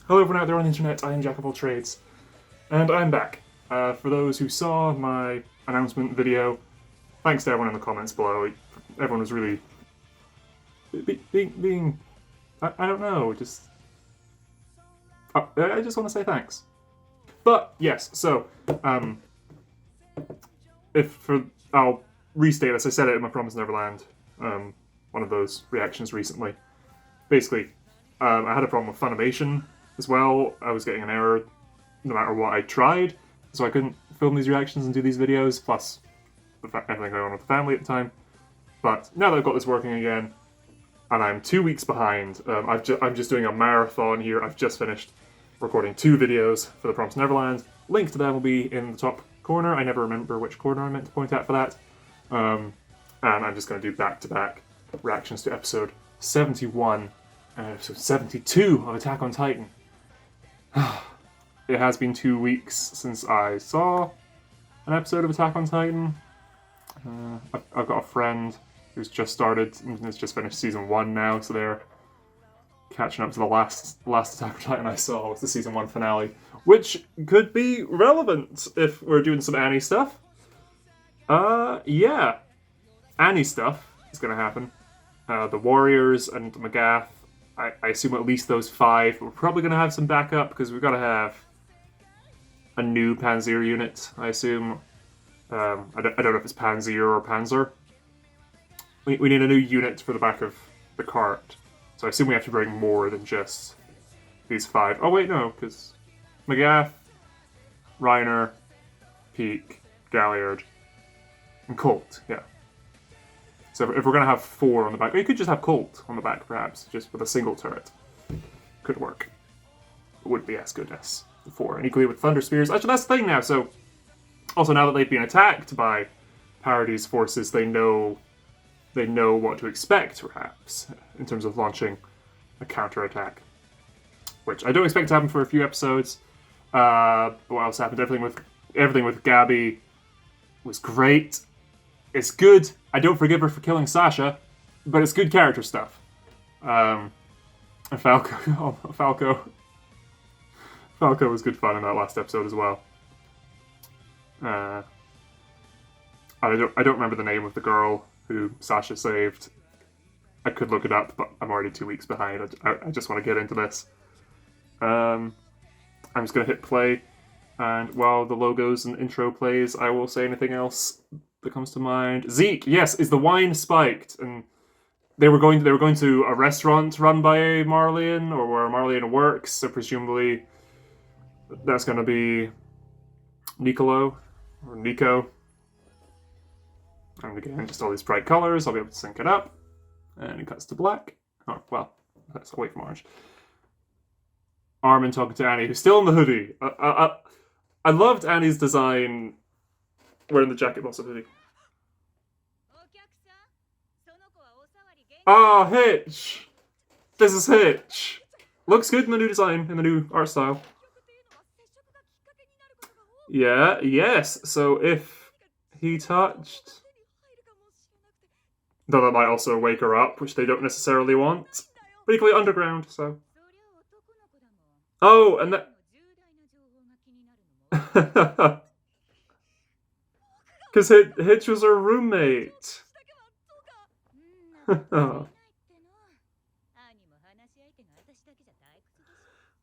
Hello everyone out there on the internet, I am Jack of all trades, and I'm back. For those who saw my announcement video, thanks to everyone in the comments below. Everyone was really being I don't know, just I just want to say thanks. But yes, so I'll restate this. I said it in my Promise Neverland, one of those reactions recently. Basically, I had a problem with Funimation as well. I was getting an error no matter what I tried, so I couldn't film these reactions and do these videos, plus everything going on with the family at the time. But now that I've got this working again, and I'm 2 weeks behind, I'm just doing a marathon here. I've just finished recording 2 videos for the Promised Neverland. Link to them will be in the top corner. I never remember which corner I meant to point at for that. And I'm just going to do back-to-back reactions to episode 71 and episode 72 of Attack on Titan. It has been 2 weeks since I saw an episode of Attack on Titan. I've got a friend who's just started and has just finished season 1 now, so they're catching up to the last Attack on Titan I saw was the season 1 finale, which could be relevant if we're doing some Annie stuff. Yeah, Annie stuff is going to happen. The Warriors and Magath, I assume at least those 5. We're probably going to have some backup because we've got to have a new Panzer unit, I assume. I don't know if it's Panzer or Panzer. We need a new unit for the back of the cart. So I assume we have to bring more than just these 5. Oh wait, no, because Magath, Reiner, Peak, Galliard, and Colt, yeah. So if we're going to have 4 on the back, or you could just have Colt on the back perhaps, just with a single turret. Could work. It wouldn't be as good as the 4. And equally with Thunder Spears. Actually, that's the thing now, so also now that they've been attacked by Parady's forces, they know what to expect, perhaps, in terms of launching a counterattack. Which I don't expect to happen for a few episodes. But what else happened? Everything with Gabby was great. It's good. I don't forgive her for killing Sasha, but it's good character stuff. And Falco was good fun in that last episode as well. I don't remember the name of the girl who Sasha saved. I could look it up, but I'm already 2 weeks behind. I just want to get into this. I'm just going to hit play, and while the logos and intro plays, I will say anything else that comes to mind. Zeke, yes, is the wine spiked? And they were going to a restaurant run by a Marleyan, or where Marleyan works, so presumably that's going to be Niccolo, or Nico. And again, just all these bright colors, I'll be able to sync it up. And it cuts to black. Oh, well, let's wait for orange. Armin talking to Annie, who's still in the hoodie. I loved Annie's design wearing the jacket, lots of hoodie. Ah, Hitch! This is Hitch! Looks good in the new design, in the new art style. Yeah, yes, so if he touched... Though that might also wake her up, which they don't necessarily want. But equally underground, so... Oh, and that... Because Hitch was her roommate.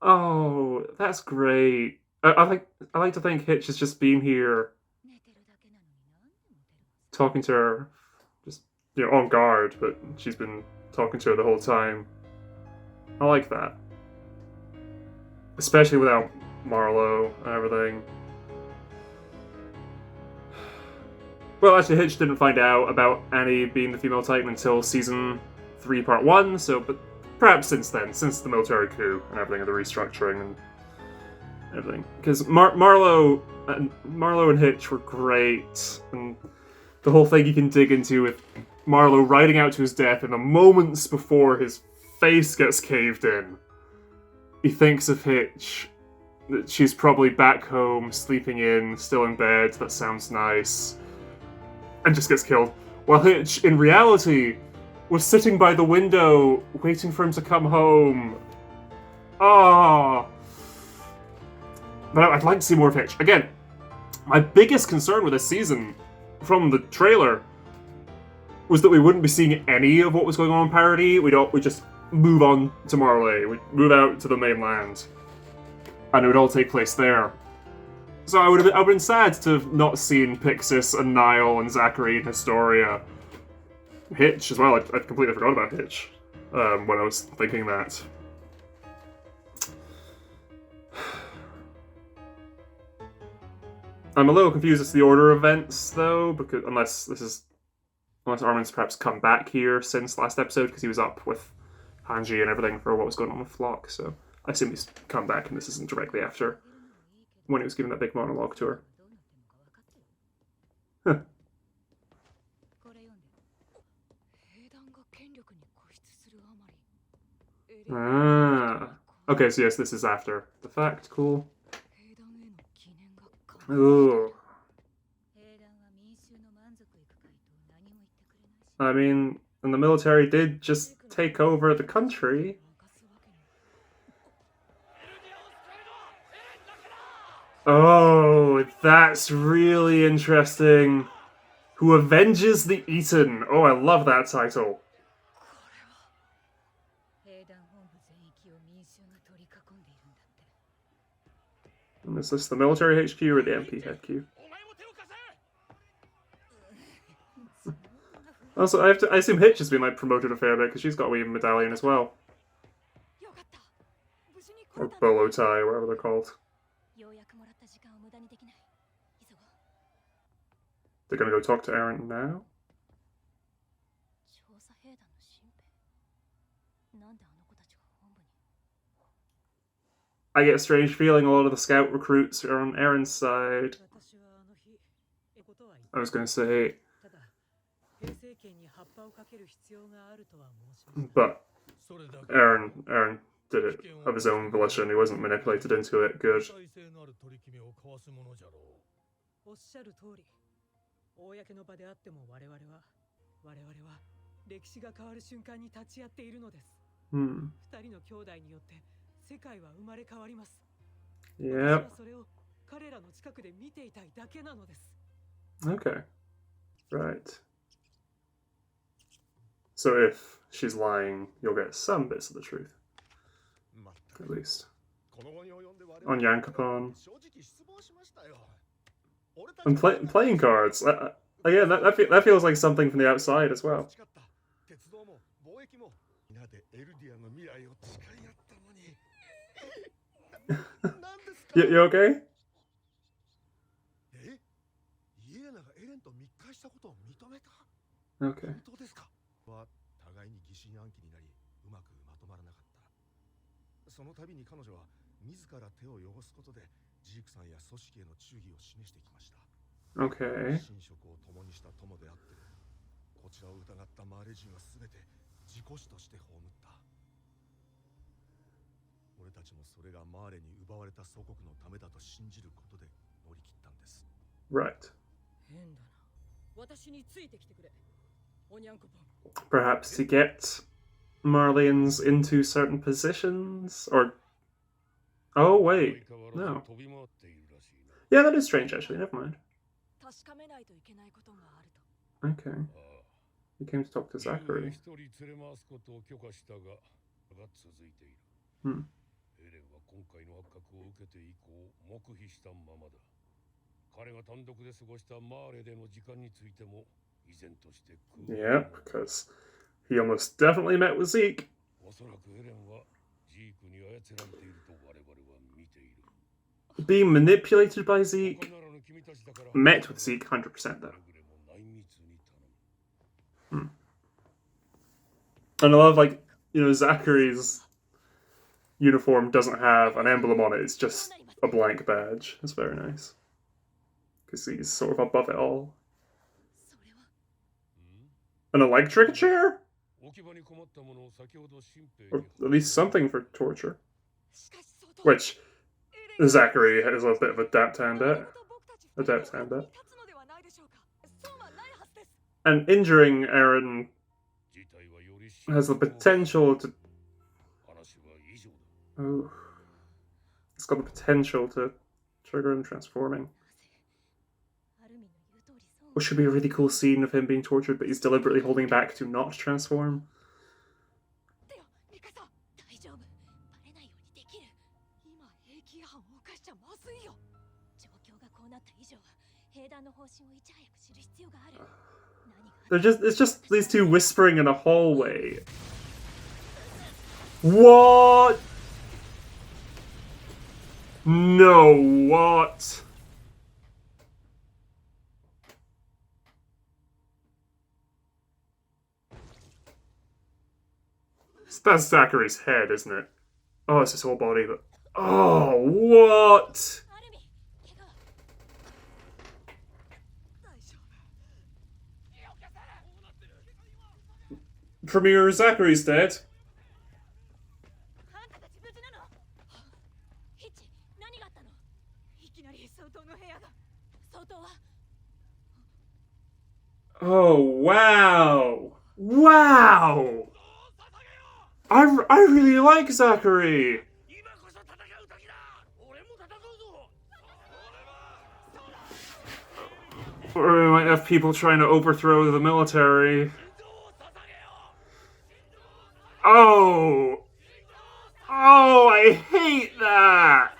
Oh, that's great. I like to think Hitch has just been here talking to her, just, on guard, but she's been talking to her the whole time. I like that. Especially without Marlowe and everything. Well, actually, Hitch didn't find out about Annie being the female Titan until season 3, part 1, so, but perhaps since then, since the military coup and everything, and the restructuring and everything. Because Marlowe and Hitch were great, and the whole thing you can dig into with Marlowe riding out to his death in the moments before his face gets caved in. He thinks of Hitch, that she's probably back home, sleeping in, still in bed, that sounds nice, and just gets killed. While Hitch, in reality, was sitting by the window, waiting for him to come home. Ah, But I'd like to see more of Hitch. Again, my biggest concern with this season, from the trailer, was that we wouldn't be seeing any of what was going on in Parody. We'd just move on to Marley. We'd move out to the mainland. And it would all take place there. So I would have been sad to have not seen Pixis and Niall and Zachary and Historia. Hitch as well. I'd completely forgot about Hitch when I was thinking that. I'm a little confused as to the order of events, though, because unless Armin's perhaps come back here since last episode, because he was up with Hanji and everything for what was going on with Flock, so I assume he's come back and this isn't directly after when he was giving that big monologue to her. Huh. Ah. Okay, so yes, this is after the fact. Cool. Ooh. I mean, and the military did just take over the country. Oh, that's really interesting. Who avenges the Eaten? Oh, I love that title. And is this the military HQ or the MP HQ? Also, I assume Hitch has been like promoted a fair bit because she's got a wee medallion as well. Or bolo tie, whatever they're called. They're gonna go talk to Eren now? I get a strange feeling a lot of the scout recruits are on Eren's side. I was gonna say... But Eren did it of his own volition. He wasn't manipulated into it. Good. Hmm. Yep. Okay. Right. So if she's lying, you'll get some bits of the truth. At least. On Yankapon. And playing cards. Again, that feels like something from the outside as well. You okay? Okay. Okay. Right. Perhaps to get Marlians into certain positions? Or... Oh, wait. No. Yeah, that is strange, actually. Never mind. Okay. He came to talk to Zachary. Hmm. Yeah, because he almost definitely met with Zeke. Being manipulated by Zeke, met with Zeke 100% though. Hmm. And I love, like, you know, Zachary's uniform doesn't have an emblem on it, it's just a blank badge. It's very nice. Because he's sort of above it all. An electric chair? Or at least something for torture. Which Zachary has a bit of adept hand at. And injuring Eren has the potential to... Oh. It's got the potential to trigger him transforming. Which should be a really cool scene of him being tortured, but he's deliberately holding back to not transform. It's just these two whispering in a hallway. What? No, what? That's Zachary's head, isn't it? Oh, it's his whole body, but... Oh, what? Premier Zachary's dead. Oh, wow. Wow! I really like Zachary! Or we might have people trying to overthrow the military. Oh! Oh, I hate that!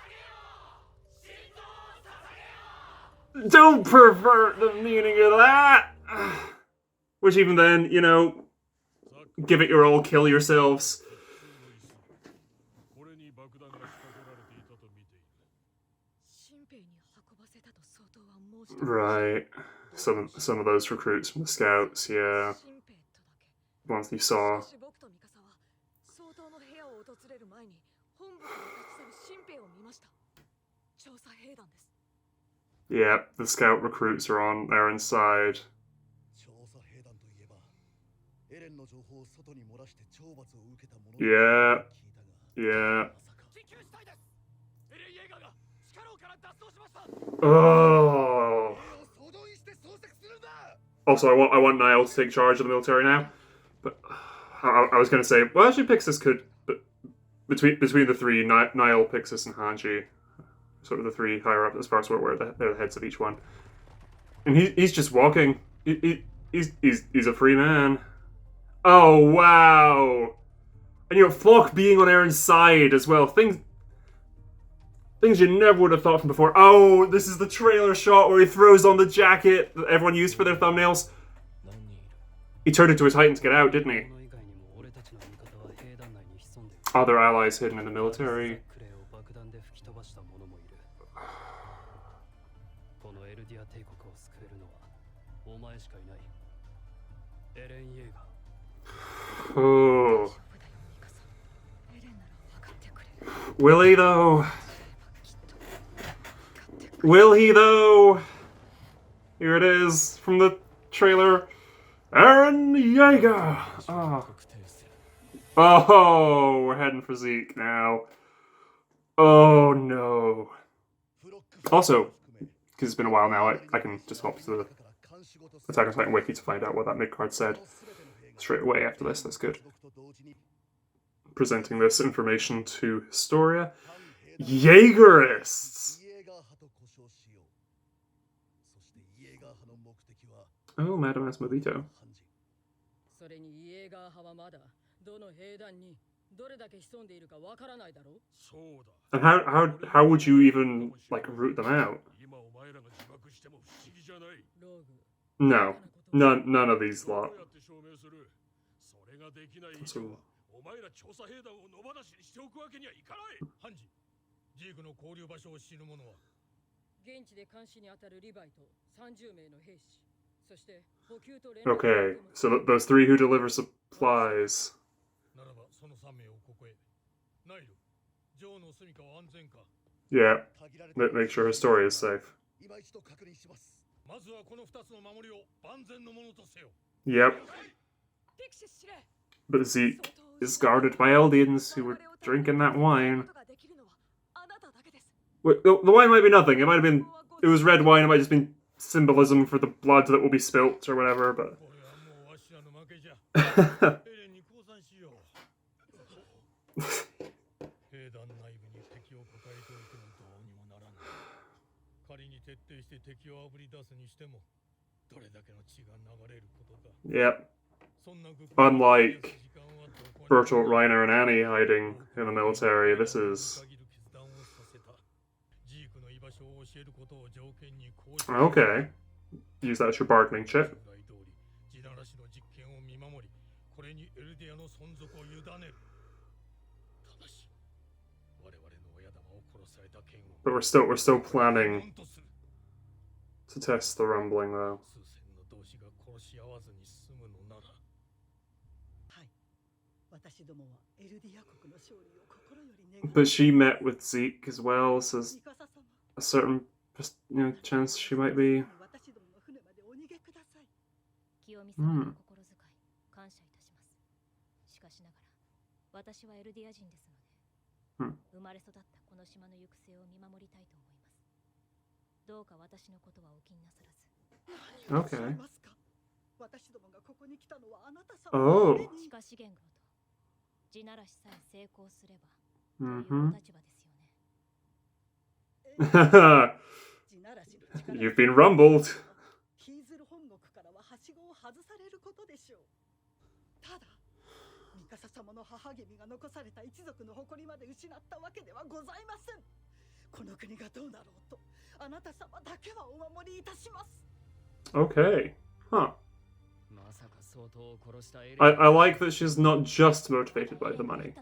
Don't pervert the meaning of that! Which even then, you know, give it your all, kill yourselves. Right. Some of those recruits from the scouts, yeah. The ones you saw. Yeah, the scout recruits are on there inside. Yeah. Yeah. Oh. Also, I want Niall to take charge of the military now. But I was going to say, well, actually, Pixis could, but between the three, Niall, Pixis, and Hanji, sort of the three higher up as far as where they're the heads of each one. And he's just walking. He's a free man. Oh wow! And you know, Flock being on Aaron's side as well. Things you never would have thought from before. Oh, this is the trailer shot where he throws on the jacket that everyone used for their thumbnails. He turned into his Titan to get out, didn't he? Other allies hidden in the military. Oh. Will he though? Will he though? Here it is from the trailer. Eren Yeager! Oh. Oh, we're heading for Zeke now. Oh no. Also, because it's been a while now, I can just hop to the Attack on Titan wiki to find out what that mid-card said straight away after this. That's good. Presenting this information to Historia. Jaegerists! Oh, Madame Asmovito. And how would you even, like, root them out? No. None of these lot. So, okay, so those three who deliver supplies. Yeah, make sure Historia is safe. Yep. But Zeke is guarded by Eldians who were drinking that wine. Wait, the wine might be nothing. It might have been... It was red wine. It might have just been symbolism for the blood that will be spilt or whatever, but... Yep. Unlike Bertolt, Reiner, and Annie hiding in the military, this is... Okay. Use that as your bargaining chip. But we're still planning to test the rumbling, though. But she met with Zeke as well, so there's a certain chance she might be. Hmm. Okay. Oh. Mm-hmm. You've been rumbled. Okay. Huh. I like that she's not just motivated by the money.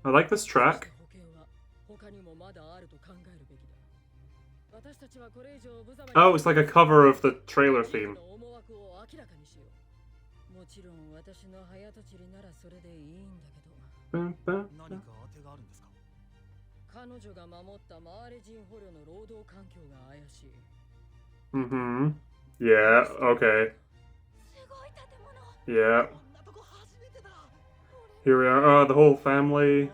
I like this track. Oh, it's like a cover of the trailer theme. Mm-hmm. Yeah, okay. Yeah. Here we are. Oh, the whole family.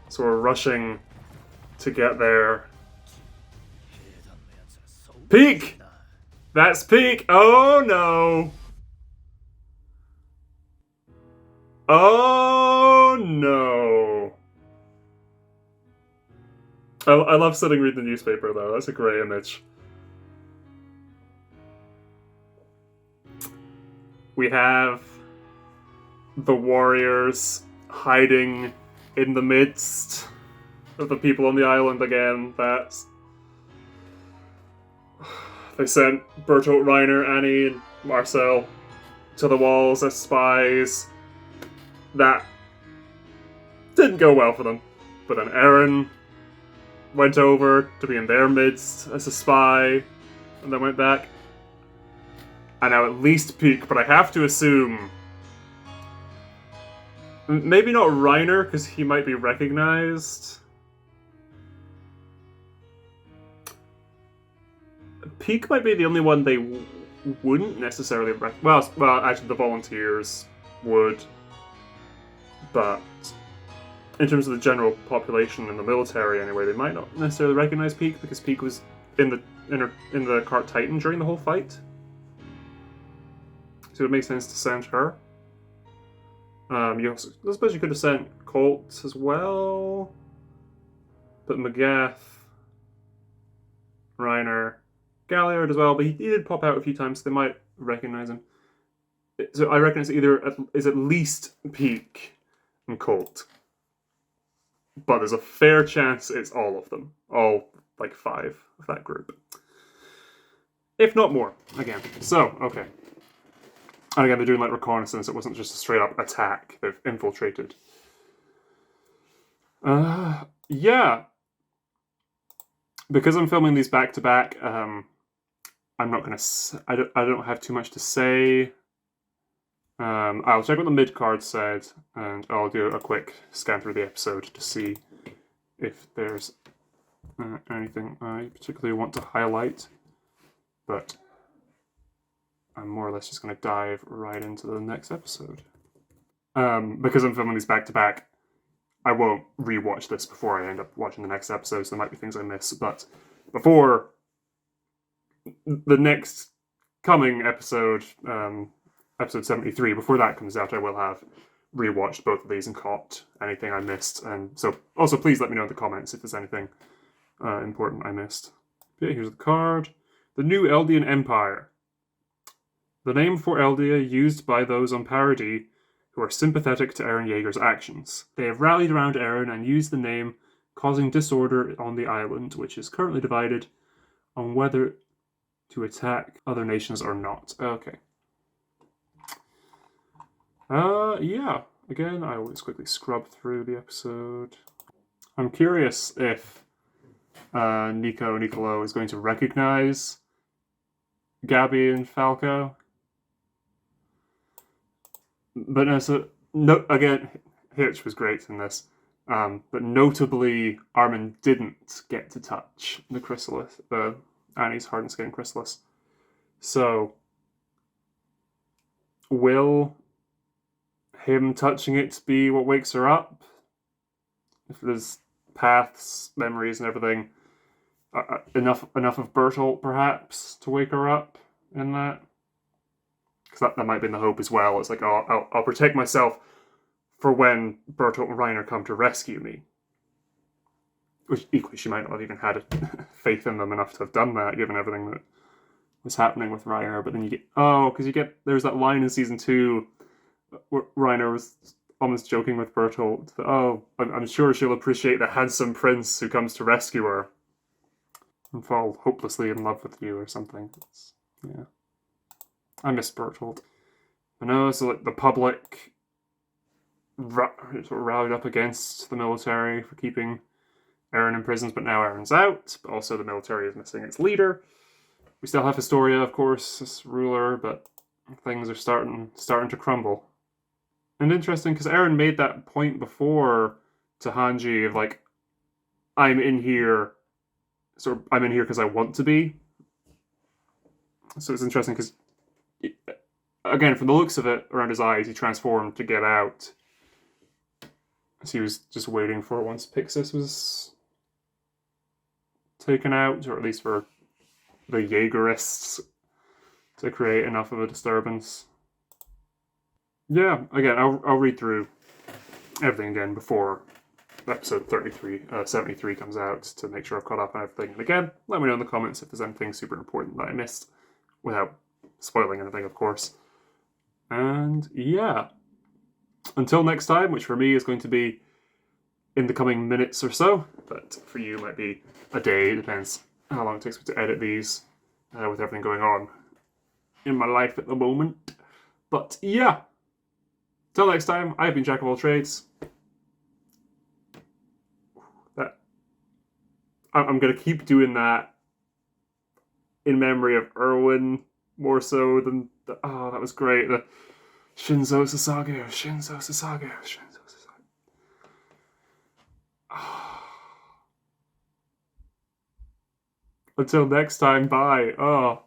So we're rushing to get there. Peak! That's Peak! Oh no! Oh no! I love sitting reading the newspaper though, that's a great image. We have the warriors hiding in the midst of the people on the island again. That's... They sent Bertolt, Reiner, Annie, and Marcel to the walls as spies. That didn't go well for them. But then Eren went over to be in their midst as a spy, and then went back. And now at least Peak, but I have to assume... Maybe not Reiner, because he might be recognized. Peak might be the only one they wouldn't necessarily well, actually the volunteers would. But in terms of the general population in the military anyway, they might not necessarily recognize Peak because Peak was in the Cart Titan during the whole fight. So it makes sense to send her. I suppose you could have sent Colt as well. But Magath, Reiner, Galliard as well, but he did pop out a few times, so they might recognize him. So I reckon it's is at least Peak and Colt. But there's a fair chance it's all of them. All, like, 5 of that group. If not more, again. So, okay. And again, they're doing, like, reconnaissance. It wasn't just a straight-up attack. They've infiltrated. Yeah. Because I'm filming these back-to-back, I'm not going to... I don't have too much to say. I'll check what the mid-card said, and I'll do a quick scan through the episode to see if there's anything I particularly want to highlight. But I'm more or less just going to dive right into the next episode. Because I'm filming these back-to-back, I won't rewatch this before I end up watching the next episode, so there might be things I miss. But before the next coming episode, episode 73, before that comes out, I will have rewatched both of these and caught anything I missed. And so also please let me know in the comments if there's anything important I missed. Okay, here's the card. The New Eldian Empire. The name for Eldia used by those on Paradis who are sympathetic to Eren Yeager's actions. They have rallied around Eren and used the name, causing disorder on the island, which is currently divided on whether to attack other nations or not. Okay. Yeah. Again, I will just quickly scrub through the episode. I'm curious if Nicolo is going to recognize Gabby and Falco. But again, Hitch was great in this. But notably, Armin didn't get to touch the chrysalis, Annie's hardened skin chrysalis. So, will him touching it be what wakes her up? If there's paths, memories, and everything, enough of Bertolt perhaps to wake her up in that. Because that might have been the hope as well. It's like, oh, I'll protect myself for when Bertolt and Reiner come to rescue me. Which equally, she might not have even had faith in them enough to have done that, given everything that was happening with Reiner. But then there's that line in season 2 where Reiner was almost joking with Bertolt. I'm sure she'll appreciate the handsome prince who comes to rescue her and fall hopelessly in love with you or something. Yeah. I miss Bertolt. I know, so like the public sort of rallied up against the military for keeping Eren in prisons, but now Eren's out, but also the military is missing its leader. We still have Historia, of course, as ruler, but things are starting to crumble. And interesting, because Eren made that point before to Hanji of like, I'm in here because I want to be. So it's interesting because, again, from the looks of it, around his eyes, he transformed to get out. So he was just waiting for once Pixis was taken out, or at least for the Jaegerists to create enough of a disturbance. Yeah, again, I'll read through everything again before episode 73 comes out to make sure I've caught up on everything. And again, let me know in the comments if there's anything super important that I missed, without spoiling anything, of course. And yeah, until next time, which for me is going to be in the coming minutes or so, but for you might be a day. It depends how long it takes me to edit these with everything going on in my life at the moment. But yeah, till next time, I've been Jack of all trades. I'm going to keep doing that in memory of Erwin more so than that was great. The Shinzo Sasage. Until next time, bye.